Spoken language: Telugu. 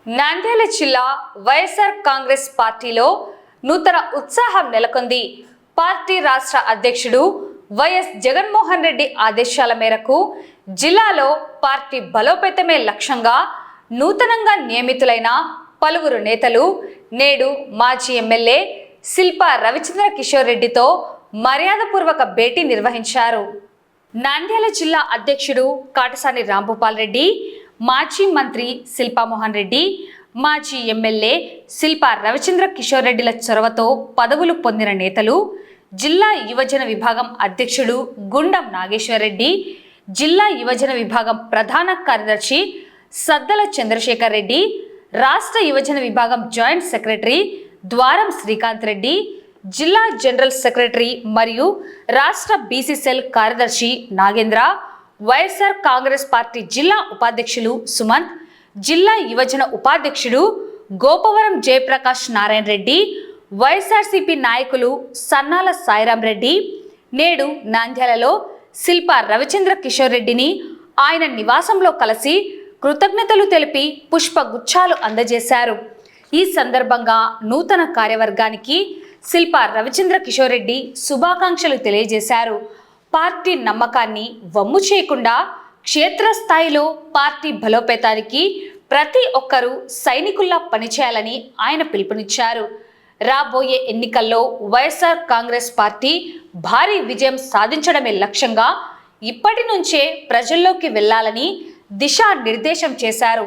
నంద్యాల జిల్లా వైఎస్ఆర్ కాంగ్రెస్ పార్టీలో నూతన ఉత్సాహం నెలకొంది. పార్టీ రాష్ట్ర అధ్యక్షుడు వైఎస్ జగన్మోహన్ రెడ్డి ఆదేశాల మేరకు జిల్లాలో పార్టీ బలోపేతమే లక్ష్యంగా నూతనంగా నియమితులైన పలువురు నేతలు నేడు మాజీ ఎమ్మెల్యే శిల్పా రవిచంద్ర కిషోర్ రెడ్డితో మర్యాదపూర్వక భేటీ నిర్వహించారు. నంద్యాల జిల్లా అధ్యక్షుడు కాటసాని రాంభూపాల్ రెడ్డి, మాజీ మంత్రి శిల్పామోహన్ రెడ్డి, మాజీ ఎమ్మెల్యే శిల్పా రవిచంద్ర కిషోర్ రెడ్డిల చొరవతో పదవులు పొందిన నేతలు, జిల్లా యువజన విభాగం అధ్యక్షుడు గుండం నాగేశ్వరరెడ్డి, జిల్లా యువజన విభాగం ప్రధాన కార్యదర్శి సద్దల చంద్రశేఖర్ రెడ్డి, రాష్ట్ర యువజన విభాగం జాయింట్ సెక్రటరీ ద్వారం శ్రీకాంత్ రెడ్డి, జిల్లా జనరల్ సెక్రటరీ మరియు రాష్ట్ర బీసీ సెల్ కార్యదర్శి నాగేంద్ర, వైఎస్ఆర్ కాంగ్రెస్ పార్టీ జిల్లా ఉపాధ్యక్షులు సుమంత్, జిల్లా యువజన ఉపాధ్యక్షుడు గోపవరం జయప్రకాష్ నారాయణ రెడ్డి, వైఎస్ఆర్సీపీ నాయకులు సన్నాల సాయిరాం రెడ్డి నేడు నంద్యాలలో శిల్పా రవిచంద్ర కిషోర్ రెడ్డిని ఆయన నివాసంలో కలిసి కృతజ్ఞతలు తెలిపి పుష్పగుచ్ఛాలు అందజేశారు. ఈ సందర్భంగా నూతన కార్యవర్గానికి శిల్పా రవిచంద్ర కిషోర్ రెడ్డి శుభాకాంక్షలు తెలియజేశారు. పార్టీ నమ్మకాన్ని వమ్ము చేయకుండా క్షేత్రస్థాయిలో పార్టీ బలోపేతానికి ప్రతి ఒక్కరూ సైనికుల్లా పనిచేయాలని ఆయన పిలుపునిచ్చారు. రాబోయే ఎన్నికల్లో వైఎస్ఆర్ కాంగ్రెస్ పార్టీ భారీ విజయం సాధించడమే లక్ష్యంగా ఇప్పటి నుంచే ప్రజల్లోకి వెళ్లాలని దిశానిర్దేశం చేశారు.